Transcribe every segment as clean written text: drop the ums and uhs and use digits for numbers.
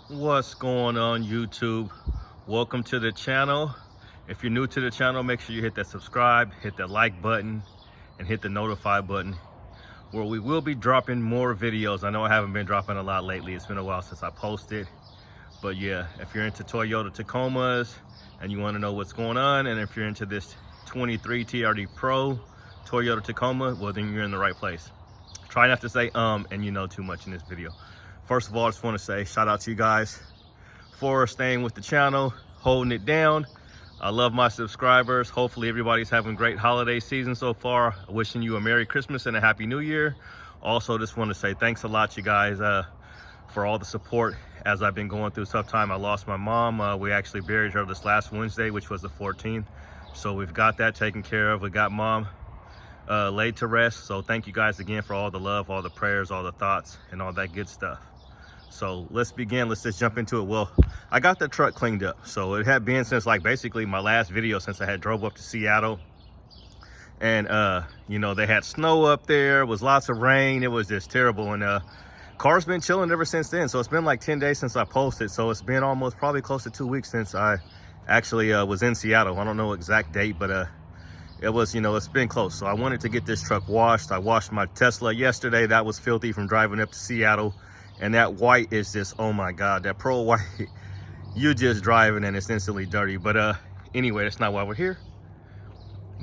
What's going on, YouTube? Welcome to the channel. If you're new to the channel, make sure you hit that subscribe, hit that like button, and hit the notify button, where we will be dropping more videos. I know I haven't been dropping a lot lately. It's been a while since I posted, but yeah, if you're into Toyota Tacomas and you want to know what's going on, and if you're into this 23 TRD Pro Toyota Tacoma, well, then you're in the right place. Try not to say and you know too much in this video. First of all, I just want to say shout out to you guys for staying with the channel, holding it down. I love my subscribers. Hopefully everybody's having a great holiday season so far. Wishing you a Merry Christmas and a Happy New Year. Also, just want to say thanks a lot, you guys, for all the support as I've been going through a tough time. I lost my mom. We actually buried her this last Wednesday, which was the 14th. So we've got that taken care of. We got mom laid to rest. So thank you guys again for all the love, all the prayers, all the thoughts, and all that good stuff. So let's begin. Let's just jump into it. Well, I got the truck cleaned up. So it had been since like basically my last video, since I had drove up to Seattle. And you know, they had snow up there, was lots of rain. It was just terrible. And car's been chilling ever since then. So it's been like 10 days since I posted. So it's been almost probably close to 2 weeks since I actually was in Seattle. I don't know exact date, but it was, you know, it's been close. So I wanted to get this truck washed. I washed my Tesla yesterday. That was filthy from driving up to Seattle. And that white is just, oh my God, that pearl white, you're just driving and it's instantly dirty. But anyway, that's not why we're here.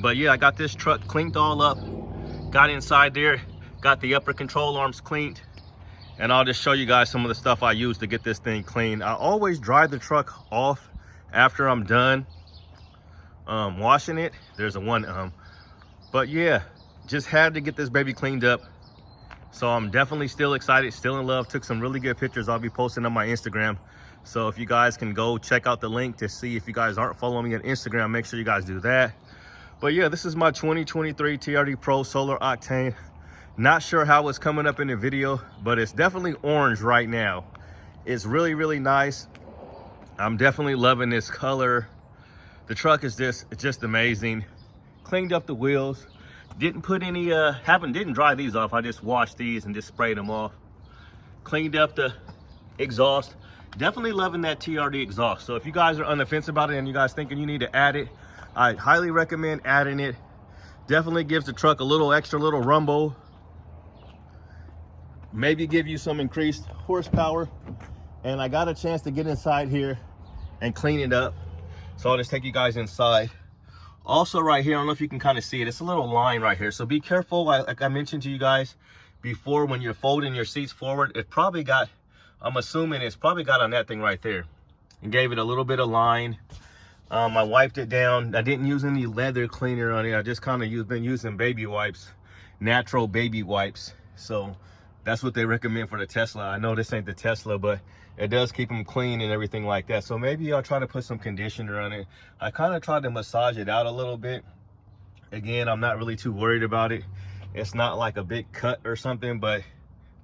But yeah, I got this truck cleaned all up, got inside there, got the upper control arms cleaned. And I'll just show you guys some of the stuff I use to get this thing clean. I always dry the truck off after I'm done washing it. There's a one, but yeah, just had to get this baby cleaned up. So I'm definitely still excited, still in love. Took some really good pictures I'll be posting on my Instagram. So if you guys can go check out the link to see, if you guys aren't following me on Instagram, make sure you guys do that. But yeah, this is my 2023 TRD Pro Solar Octane. Not sure how it's coming up in the video, but it's definitely orange right now. It's really, really nice. I'm definitely loving this color. The truck is just amazing. Cleaned up the wheels. Didn't put any, didn't dry these off. I just washed these and just sprayed them off. Cleaned up the exhaust. Definitely loving that TRD exhaust. So if you guys are on the fence about it and you guys thinking you need to add it, I highly recommend adding it. Definitely gives the truck a little extra little rumble. Maybe give you some increased horsepower. And I got a chance to get inside here and clean it up. So I'll just take you guys inside. Also right here, I don't know if you can kind of see it, it's a little line right here. So be careful, like I mentioned to you guys before, when you're folding your seats forward, it probably got, I'm assuming it's probably got on that thing right there. And gave it a little bit of line. I wiped it down. I didn't use any leather cleaner on it. I just kind of been using baby wipes, natural baby wipes. So that's what they recommend for the Tesla. I know this ain't the Tesla, but it does keep them clean and everything like that. So maybe I'll try to put some conditioner on it. I kind of tried to massage it out a little bit. Again, I'm not really too worried about it. It's not like a big cut or something, but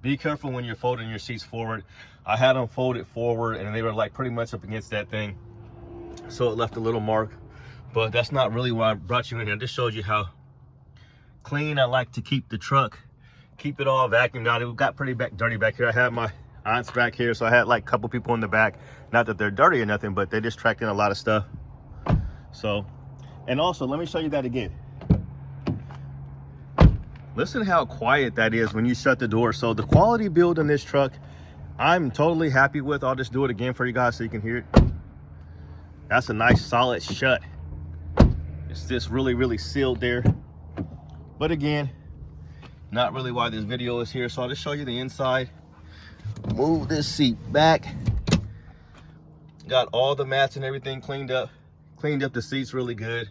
be careful when you're folding your seats forward. I had them folded forward and they were like pretty much up against that thing. So it left a little mark, but that's not really why I brought you in here. I just showed you how clean I like to keep the truck. Keep it all vacuumed out. It got pretty dirty back here. I had my aunts back here, so I had like a couple people in the back. Not that they're dirty or nothing, but they just tracked in a lot of stuff. So, and also let me show you that again. Listen how quiet that is when you shut the door. So the quality build in this truck, I'm totally happy with. I'll just do it again for you guys so you can hear it. That's a nice solid shut. It's just really, really sealed there. But again, not really why this video is here. So I'll just show you the inside. Move this seat back. Got all the mats and everything cleaned up. Cleaned up the seats really good.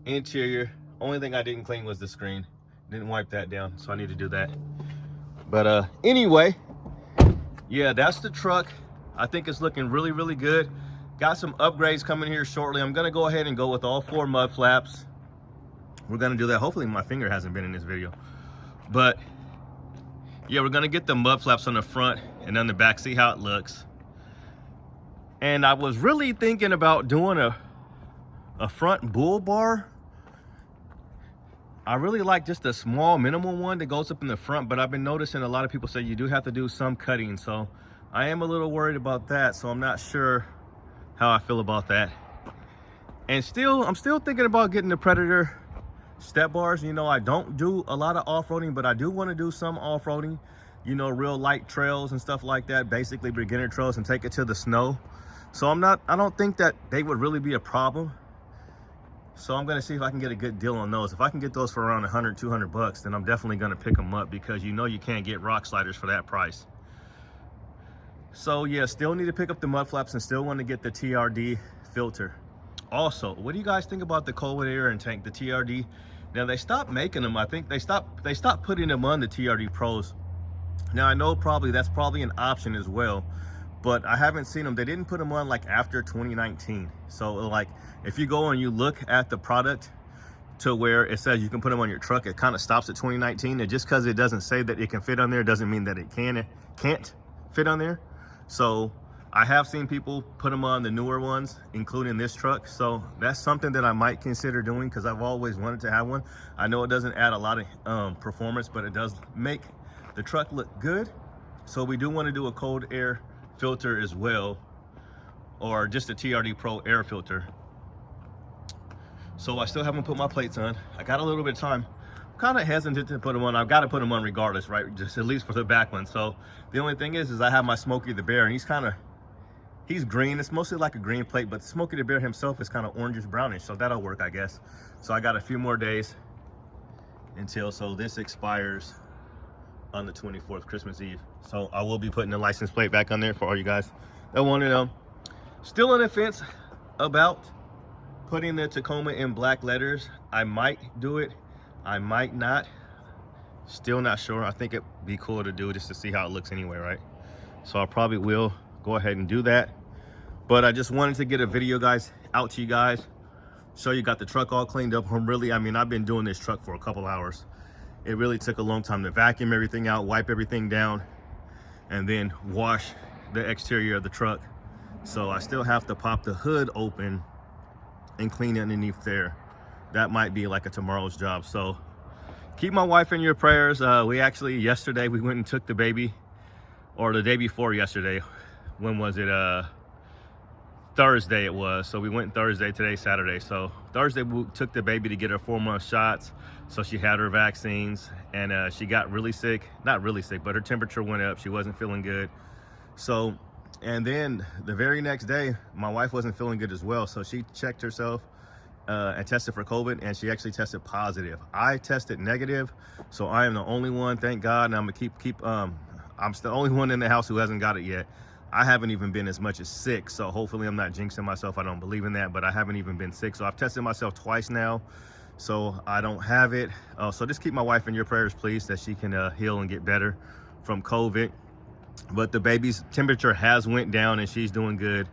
Interior, only thing I didn't clean was the screen. Didn't wipe that down, so I need to do that. But anyway, yeah, that's the truck. I think it's looking really, really good. Got some upgrades coming here shortly. I'm gonna go ahead and go with all 4 mud flaps. We're gonna do that. Hopefully my finger hasn't been in this video. But yeah, we're gonna get the mud flaps on the front and on the back, see how it looks. And I was really thinking about doing a front bull bar. I really like just a small minimal one that goes up in the front, but I've been noticing a lot of people say you do have to do some cutting. So I am a little worried about that, so I'm not sure how I feel about that. And I'm still thinking about getting the Predator step bars. You know, I don't do a lot of off-roading, but I do want to do some off-roading, you know, real light trails and stuff like that, basically beginner trails, and take it to the snow. So I don't think that they would really be a problem. So I'm going to see if I can get a good deal on those. If I can get those for around 100, 200 bucks, then I'm definitely going to pick them up, because you know you can't get rock sliders for that price. So yeah, still need to pick up the mud flaps and still want to get the TRD filter. Also, what do you guys think about the cold air and tank, the TRD? Now they stopped making them. I think they stopped putting them on the TRD Pros. Now I know that's probably an option as well, but I haven't seen them. They didn't put them on like after 2019. So like if you go and you look at the product to where it says you can put them on your truck, it kind of stops at 2019. And just because it doesn't say that it can fit on there doesn't mean that it can't fit on there. So I have seen people put them on the newer ones, including this truck. So that's something that I might consider doing, because I've always wanted to have one. I know it doesn't add a lot of performance, but it does make the truck look good. So we do want to do a cold air filter as well, or just a TRD Pro air filter. So I still haven't put my plates on. I got a little bit of time. I'm kind of hesitant to put them on. I've got to put them on regardless, right? Just at least for the back one. So the only thing is I have my Smokey the Bear, and he's green. It's mostly like a green plate, but Smokey the Bear himself is kind of orangish brownish, so that'll work, I guess. So I got a few more days so this expires on the 24th, Christmas Eve. So I will be putting the license plate back on there for all you guys that want to know. Still on the fence about putting the Tacoma in black letters. I might do it, I might not. Still not sure. I think it'd be cool to do just to see how it looks anyway, right? So I probably will go ahead and do that. But I just wanted to get a video, guys, out to you guys, show you got the truck all cleaned up. I've been doing this truck for a couple hours. It really took a long time to vacuum everything out, wipe everything down, and then wash the exterior of the truck. So I still have to pop the hood open and clean it underneath there. That might be like a tomorrow's job. So keep my wife in your prayers. Yesterday we went and took the baby, or the day before yesterday. When was it? Thursday it was. So we went Thursday, today Saturday. So Thursday we took the baby to get her 4-month shots. So she had her vaccines, and she got really sick. Not really sick, but her temperature went up. She wasn't feeling good. So, and then the very next day, my wife wasn't feeling good as well. So she checked herself and tested for COVID, and she actually tested positive. I tested negative. So I am the only one, thank God. And I'm gonna I'm the only one in the house who hasn't got it yet. I haven't even been as much as sick, so hopefully I'm not jinxing myself. I don't believe in that, but I haven't even been sick. So I've tested myself twice now, so I don't have it. So just keep my wife in your prayers, please, that she can heal and get better from COVID. But the baby's temperature has went down, and she's doing good.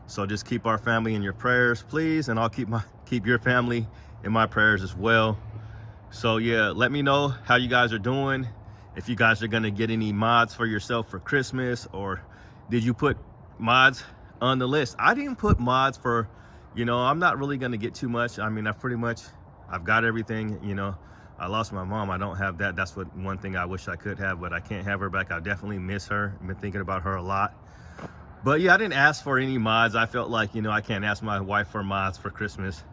So just keep our family in your prayers, please, and I'll keep your family in my prayers as well. So yeah, let me know how you guys are doing. If you guys are gonna get any mods for yourself for Christmas, or did you put mods on the list? I didn't put mods for, I'm not really gonna get too much. I've got everything, I lost my mom. I don't have that. That's one thing I wish I could have, but I can't have her back. I definitely miss her. I've been thinking about her a lot. But yeah, I didn't ask for any mods. I felt like, I can't ask my wife for mods for Christmas.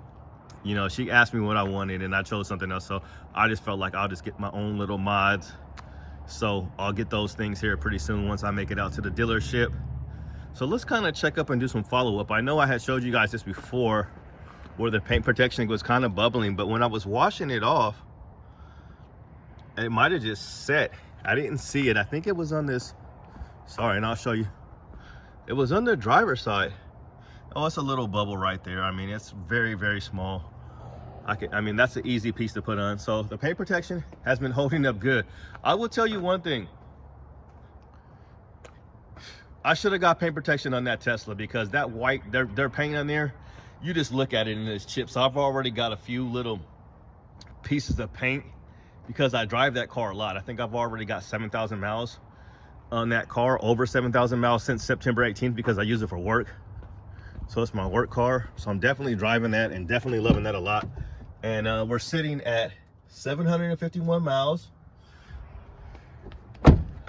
She asked me what I wanted, and I chose something else. So I just felt like I'll just get my own little mods. So I'll get those things here pretty soon once I make it out to the dealership. So let's kind of check up and do some follow-up. I know I had showed you guys this before, where the paint protection was kind of bubbling, but when I was washing it off, it might have just set. I didn't see it. I think it was on this, sorry, and I'll show you. It was on the driver's side. Oh, it's a little bubble right there. It's very, very small. That's an easy piece to put on. So the paint protection has been holding up good. I will tell you one thing. I should have got paint protection on that Tesla, because that white, their paint on there, you just look at it and it's chipped. So I've already got a few little pieces of paint, because I drive that car a lot. I think I've already got 7,000 miles on that car, over 7,000 miles since September 18th, because I use it for work. So it's my work car. So I'm definitely driving that and definitely loving that a lot. And we're sitting at 751 miles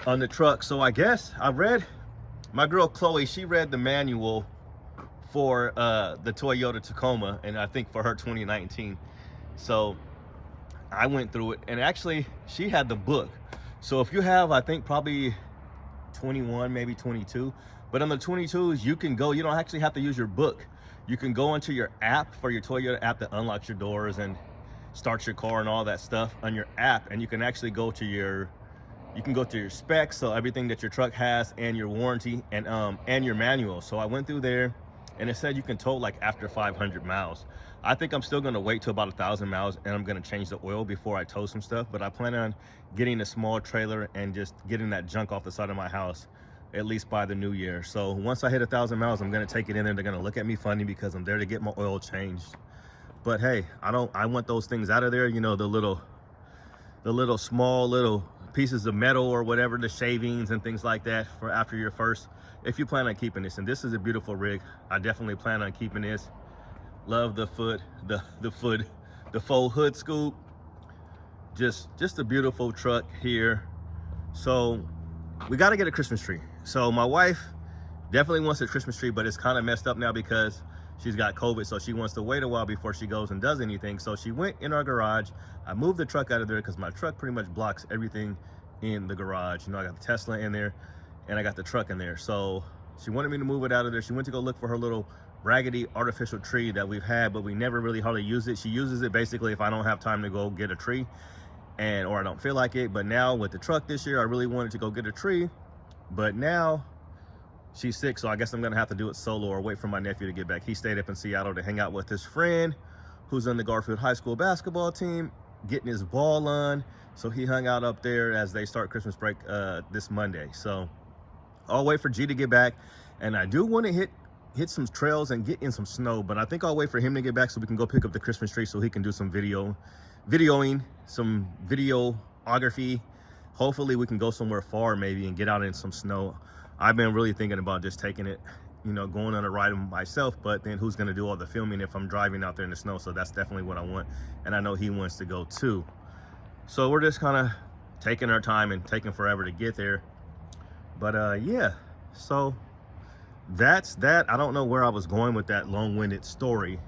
on the truck. So I guess I read my girl Chloe, she read the manual for the Toyota Tacoma, and I think for her 2019. So I went through it, and actually she had the book. So if you have, I think probably 21, maybe 22, but on the 22s, you can go, you don't actually have to use your book. You can go into your app, for your Toyota app that unlocks your doors and starts your car and all that stuff on your app, and you can actually go to your, you can go to your specs, so everything that your truck has, and your warranty, and your manual. So I went through there, and it said you can tow like after 500 miles. I think I'm still gonna wait till about 1,000 miles, and I'm gonna change the oil before I tow some stuff, but I plan on getting a small trailer and just getting that junk off the side of my house at least by the new year. So once I hit 1,000 miles, I'm gonna take it in there. They're gonna look at me funny because I'm there to get my oil changed. But hey, I want those things out of there, you know, the little small little pieces of metal or whatever, the shavings and things like that for after your first, if you plan on keeping this. And this is a beautiful rig. I definitely plan on keeping this. Love the faux hood scoop. Just a beautiful truck here. So we got to get a Christmas tree. So my wife definitely wants a Christmas tree, but it's kind of messed up now because she's got COVID, so she wants to wait a while before she goes and does anything. So she went in our garage. I moved the truck out of there because my truck pretty much blocks everything in the garage. You know, I got the Tesla in there and I got the truck in there. So she wanted me to move it out of there. She went to go look for her little raggedy artificial tree that we've had, but we never really hardly use it. She uses it basically if I don't have time to go get a tree, or I don't feel like it. But now with the truck this year, I really wanted to go get a tree, but now she's sick, so I guess I'm gonna have to do it solo or wait for my nephew to get back. He stayed up in Seattle to hang out with his friend who's on the Garfield High School basketball team, getting his ball on. So he hung out up there as they start Christmas break this Monday. So I'll wait for G to get back, and I do want to hit some trails and get in some snow, but I think I'll wait for him to get back so we can go pick up the Christmas tree so he can do some videoing, some videography. Hopefully we can go somewhere far maybe and get out in some snow. I've been really thinking about just taking it, you know, going on a ride myself, but then who's going to do all the filming if I'm driving out there in the snow? So that's definitely what I want, and I know he wants to go too. So we're just kind of taking our time and taking forever to get there. But yeah, so that's that. I don't know where I was going with that long-winded story,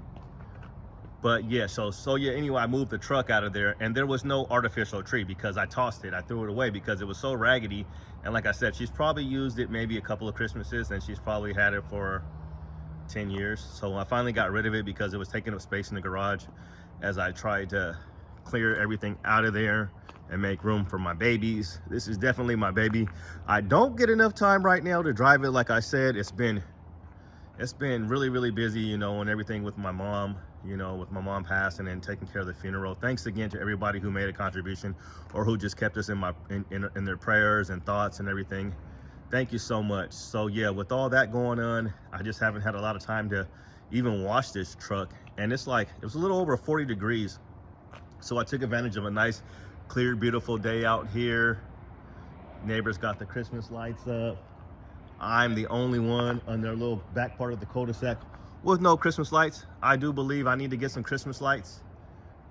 but yeah, so yeah, anyway, I moved the truck out of there, and there was no artificial tree because I tossed it. I threw it away because it was so raggedy. And like I said, she's probably used it maybe a couple of Christmases, and she's probably had it for 10 years. So I finally got rid of it because it was taking up space in the garage as I tried to clear everything out of there and make room for my babies. This is definitely my baby. I don't get enough time right now to drive it. Like I said, it's been really busy, you know, and everything with my mom, you know, with my mom passing and taking care of the funeral. Thanks again to everybody who made a contribution or who just kept us in their prayers and thoughts and everything. Thank you so much. So yeah, with all that going on, I just haven't had a lot of time to even wash this truck. And it's like, it was a little over 40 degrees. So I took advantage of a nice, clear, beautiful day out here. Neighbors got the Christmas lights up. I'm the only one on their little back part of the cul-de-sac with no Christmas lights. I do believe I need to get some Christmas lights.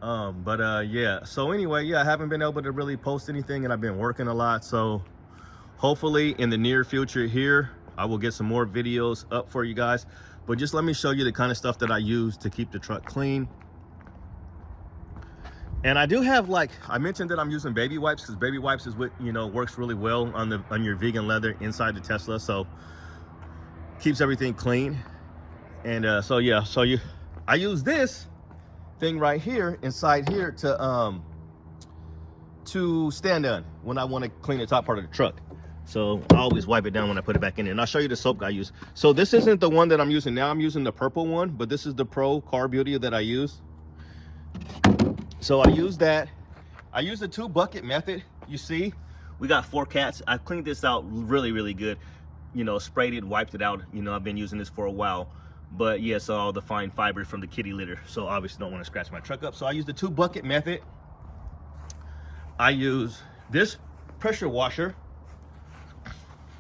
Yeah, so anyway, yeah, I haven't been able to really post anything, and I've been working a lot. So hopefully in the near future here, I will get some more videos up for you guys. But just let me show you the kind of stuff that I use to keep the truck clean. And I do have, like, I mentioned that I'm using baby wipes because baby wipes is what, you know, works really well on your vegan leather inside the Tesla. So keeps everything clean. And so yeah, I use this thing right here inside here to stand on when I want to clean the top part of the truck. So I always wipe it down when I put it back in there. And I'll show you the soap I use. So this isn't the one that I'm using now. I'm using the purple one, but this is the Pro Car Beauty that I use. So I use that. I use the 2-bucket method. You see, we got 4 cats. I cleaned this out really good. You know, sprayed it, wiped it out. You know, I've been using this for a while. But yeah, so all the fine fibers from the kitty litter. So obviously don't want to scratch my truck up. So I use the 2-bucket method. I use this pressure washer.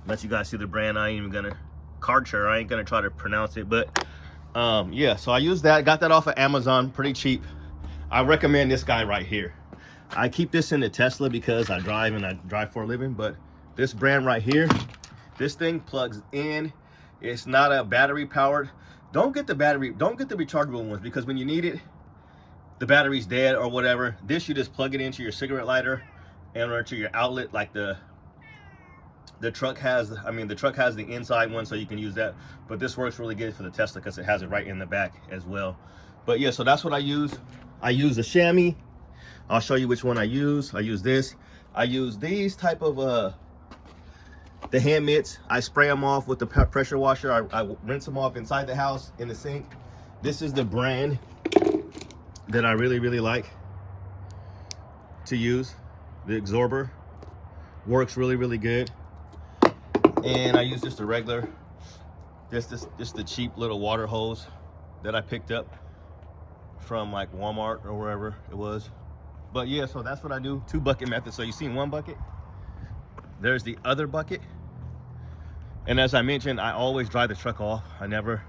Let you guys see the brand. I ain't even gonna Karcher. I ain't gonna try to pronounce it, but yeah. So I use that. Got that off of Amazon, pretty cheap. I recommend this guy right here. I keep this in the Tesla because I drive for a living, but this brand right here This thing plugs in. It's not a battery powered. Don't get the rechargeable ones, because when you need it, the battery's dead or whatever. This, you just plug it into your cigarette lighter and or to your outlet, like the truck has. I mean, the truck has the inside one, so you can use that. But this works really good for the Tesla because it has it right in the back as well. But yeah, so that's what I use. I use a chamois. I'll show you which one I use. I use this. I use these type of the hand mitts. I spray them off with the pressure washer. I rinse them off inside the house in the sink. This is the brand that I really like to use. The absorber works really good. And I use just a regular, just the cheap little water hose that I picked up from like Walmart or wherever it was. But yeah, so that's what I do. 2 bucket method. So you see one bucket, there's the other bucket. And as I mentioned, I always dry the truck off. I never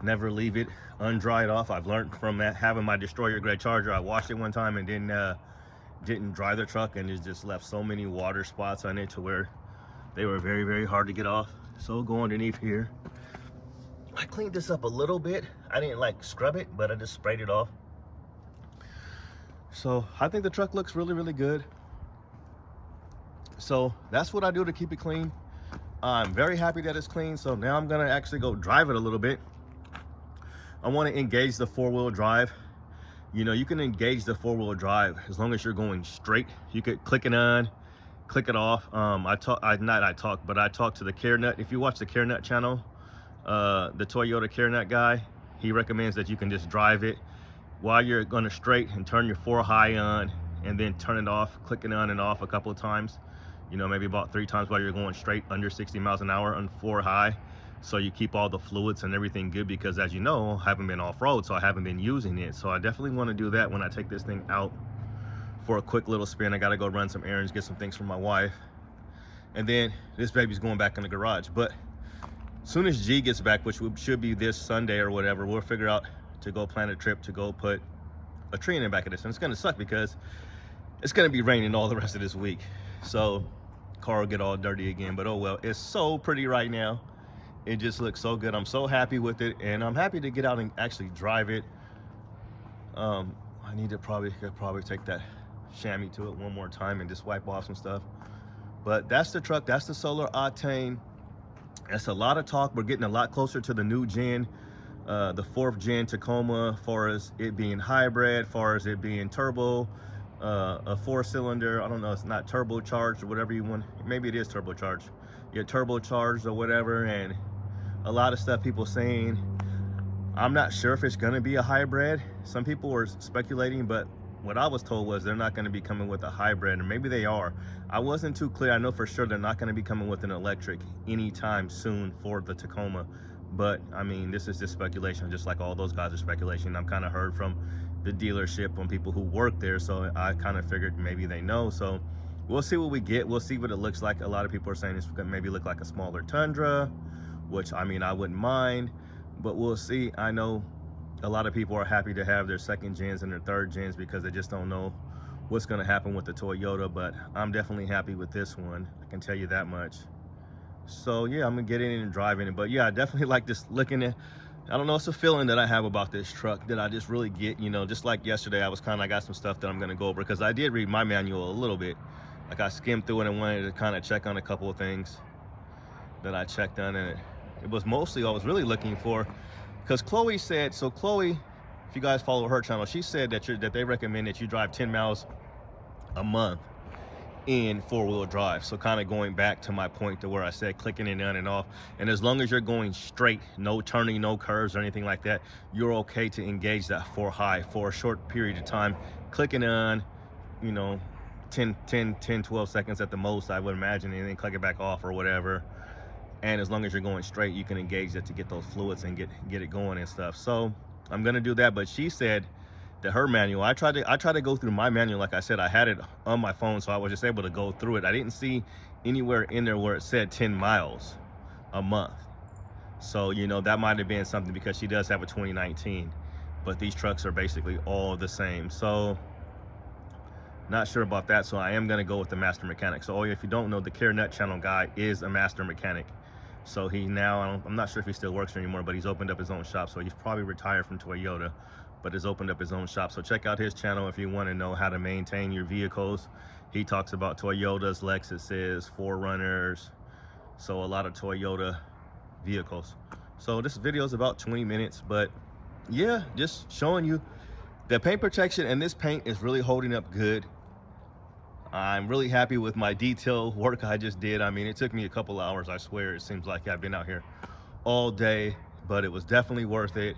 leave it undried off. I've learned from that, having my destroyer grade Charger. I washed it one time and didn't dry the truck, and it just left so many water spots on it to where they were very hard to get off. So go underneath here. I cleaned this up a little bit. I didn't like scrub it, but I just sprayed it off. So I think the truck looks really good. So that's what I do to keep it clean. I'm very happy that it's clean. So now I'm gonna actually go drive it a little bit. I want to engage the 4-wheel drive. You know, you can engage the 4-wheel drive as long as you're going straight. You could click it on, click it off. I talked to the CareNut. If you watch the CareNut channel, the Toyota CareNut guy, he recommends that you can just drive it while you're going to straight and turn your 4 high on, and then turn it off, click it on and off a couple of times. You know, maybe about 3 times while you're going straight under 60 miles an hour on 4 high. So you keep all the fluids and everything good, because as you know, I haven't been off-road, so I haven't been using it. So I definitely want to do that when I take this thing out for a quick little spin. I got to go run some errands, get some things from my wife. And then this baby's going back in the garage. But as soon as G gets back, which should be this Sunday or whatever, we'll figure out to go plan a trip to go put a tree in the back of this. And it's going to suck because it's going to be raining all the rest of this week. So car will get all dirty again, but oh well. It's so pretty right now. It just looks so good. I'm so happy with it, and I'm happy to get out and actually drive it. I need to probably take that chamois to it one more time and just wipe off some stuff. But that's the truck. That's the Solar Octane. That's a lot of talk. We're getting a lot closer to the new gen, the 4th gen Tacoma, as far as it being hybrid, as far as it being turbo, a 4-cylinder. I don't know, it's not turbocharged or whatever you want. Maybe it is turbocharged. Yeah, turbocharged or whatever. And a lot of stuff people saying, I'm not sure if it's going to be a hybrid. Some people were speculating, but what I was told was they're not going to be coming with a hybrid, or maybe they are. I wasn't too clear. I know for sure they're not going to be coming with an electric anytime soon for the Tacoma. But I mean, this is just speculation, just like all those guys are speculating. I'm kind of heard from the dealership on people who work there, so I kind of figured maybe they know. So we'll see what we get. We'll see what it looks like. A lot of people are saying it's going to maybe look like a smaller Tundra, which, I mean, I wouldn't mind, but we'll see. I know a lot of people are happy to have their 2nd gens and their 3rd gens because they just don't know what's going to happen with the Toyota, but I'm definitely happy with this one. I can tell you that much. So yeah, I'm gonna get in and drive in it. But yeah, I definitely like this looking at. I don't know, it's a feeling that I have about this truck that I just really get, you know, just like yesterday, I got some stuff that I'm gonna go over, because I did read my manual a little bit. Like, I skimmed through it and wanted to kind of check on a couple of things that I checked on, and it was mostly I was really looking for, because Chloe said, so Chloe, if you guys follow her channel, she said that they recommend that you drive 10 miles a month in 4-wheel drive. So kind of going back to my point to where I said clicking it on and off, and as long as you're going straight, no turning, no curves or anything like that, you're okay to engage that 4 high for a short period of time, clicking on, you know, 10 12 seconds at the most, I would imagine, and then click it back off or whatever. And as long as you're going straight, you can engage that to get those fluids and get it going and stuff. So I'm gonna do that. But she said that her manual, I tried to go through my manual. Like I said, I had it on my phone, so I was just able to go through it. I didn't see anywhere in there where it said 10 miles a month. So, you know, that might have been something, because she does have a 2019, but these trucks are basically all the same. So Not sure about that, so I am going to go with the master mechanic. So if you don't know, the Care Nut channel guy is a master mechanic. So he now, I'm not sure if he still works anymore, but he's opened up his own shop. So he's probably retired from Toyota, but has opened up his own shop. So check out his channel if you want to know how to maintain your vehicles. He talks about Toyotas, Lexuses, 4Runners, so a lot of Toyota vehicles. So this video is about 20 minutes, but yeah, just showing you the paint protection, and this paint is really holding up good. I'm really happy with my detail work I just did. I mean, it took me a couple hours, I swear. It seems like I've been out here all day, but it was definitely worth it.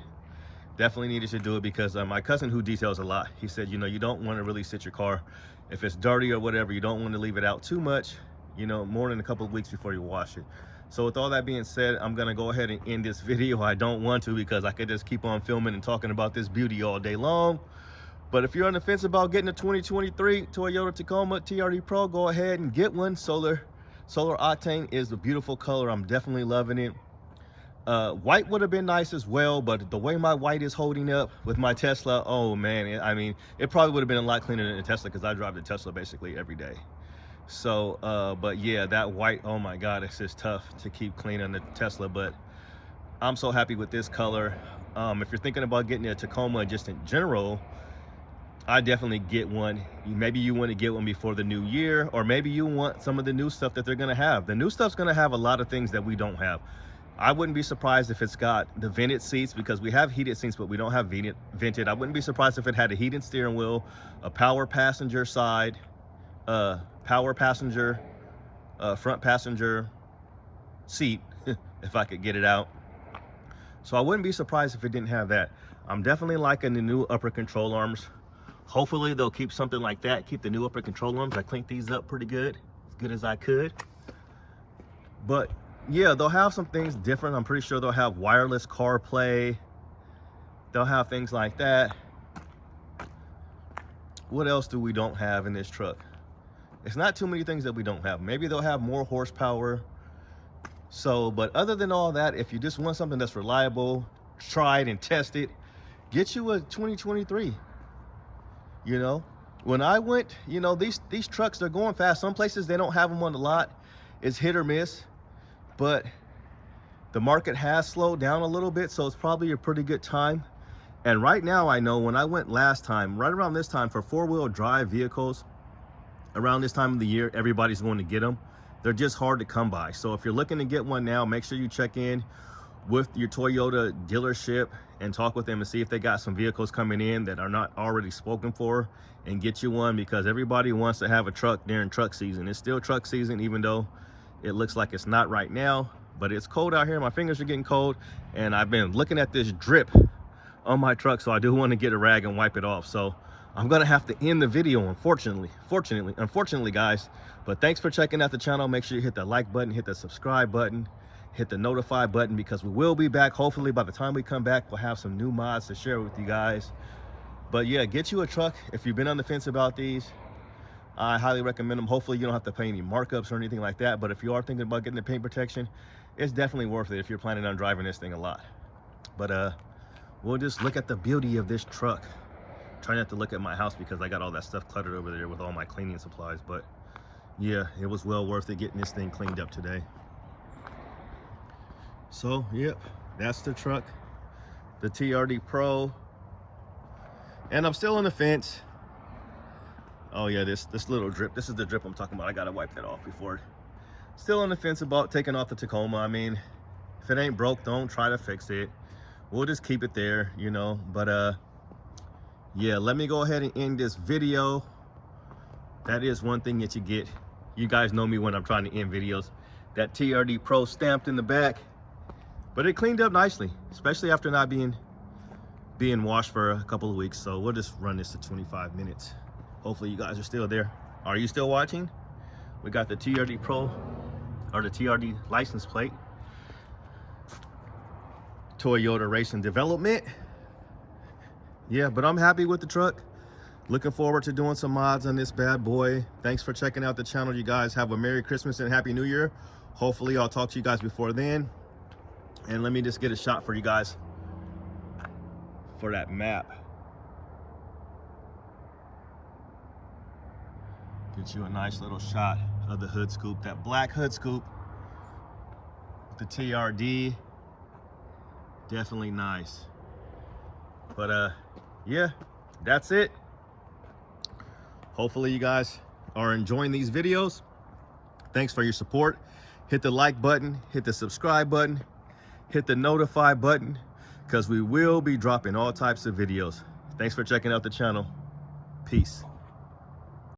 Definitely needed to do it because my cousin, who details a lot, he said, you know, you don't want to really sit your car, if it's dirty or whatever, you don't want to leave it out too much, you know, more than a couple of weeks before you wash it. So with all that being said, I'm going to go ahead and end this video. I don't want to, because I could just keep on filming and talking about this beauty all day long. But if you're on the fence about getting a 2023 Toyota Tacoma TRD Pro, go ahead and get one. Solar Octane is a beautiful color. I'm definitely loving it. White would have been nice as well, but the way my white is holding up with my Tesla, oh man, I mean, it probably would have been a lot cleaner than a Tesla, because I drive the Tesla basically every day. So, but yeah, that white, oh my God, it's just tough to keep clean on the Tesla, but I'm so happy with this color. If you're thinking about getting a Tacoma just in general, I definitely get one. Maybe you want to get one before the new year, or maybe you want some of the new stuff that they're going to have. The new stuff's going to have a lot of things that we don't have. I wouldn't be surprised if it's got the vented seats, because we have heated seats, but we don't have vented. I wouldn't be surprised if it had a heated steering wheel, a power passenger side, power passenger, front passenger seat, if I could get it out. So I wouldn't be surprised if it didn't have that. I'm definitely liking the new upper control arms. Hopefully they'll keep something like that, keep the new upper control arms. I cleaned these up pretty good as I could. But yeah, they'll have some things different. I'm pretty sure they'll have wireless CarPlay. They'll have things like that. What else do we don't have in this truck? It's not too many things that we don't have. Maybe they'll have more horsepower. So, but other than all that, if you just want something that's reliable, tried and tested, get you a 2023. You know, when I went, you know, these trucks, they're going fast. Some places they don't have them on the lot. It's hit or miss, but the market has slowed down a little bit, so it's probably a pretty good time. And right now, I know when I went last time, right around this time, for four-wheel drive vehicles, around this time of the year, everybody's going to get them. They're just hard to come by. So if you're looking to get one now, make sure you check in with your Toyota dealership and talk with them and see if they got some vehicles coming in that are not already spoken for, and get you one, because everybody wants to have a truck during truck season. It's still truck season, even though it looks like it's not right now, but it's cold out here. My fingers are getting cold, and I've been looking at this drip on my truck, so I do want to get a rag and wipe it off. So I'm gonna have to end the video, unfortunately guys. But thanks for checking out the channel. Make sure you hit that like button, hit the subscribe button, hit the notify button, because we will be back. Hopefully by the time we come back, we'll have some new mods to share with you guys. But yeah, get you a truck if you've been on the fence about these. I highly recommend them. Hopefully you don't have to pay any markups or anything like that, but if you are thinking about getting the paint protection, it's definitely worth it if you're planning on driving this thing a lot. But we'll just look at the beauty of this truck. Try not to look at my house because I got all that stuff cluttered over there with all my cleaning supplies. But yeah, it was well worth it getting this thing cleaned up today. So yep, that's the truck, the TRD Pro. And I'm still on the fence. Oh yeah, this little drip, this is the drip I'm talking about. I gotta wipe that off before. Still on the fence about taking off the Tacoma. I mean, if it ain't broke, don't try to fix it. We'll just keep it there, you know. But yeah, let me go ahead and end this video. That is one thing that you get. You guys know me when I'm trying to end videos. That TRD Pro stamped in the back. But it cleaned up nicely, especially after not being washed for a couple of weeks. So we'll just run this to 25 minutes. Hopefully you guys are still there. Are you still watching? We got the TRD Pro, or the TRD license plate. Toyota Racing Development. Yeah, but I'm happy with the truck. Looking forward to doing some mods on this bad boy. Thanks for checking out the channel, you guys. Have a Merry Christmas and Happy New Year. Hopefully I'll talk to you guys before then. And let me just get a shot for you guys for that map. Get you a nice little shot of the hood scoop, that black hood scoop, the TRD, definitely nice. But yeah, that's it. Hopefully you guys are enjoying these videos. Thanks for your support. Hit the like button, hit the subscribe button, hit the notify button, because we will be dropping all types of videos. Thanks for checking out the channel. Peace.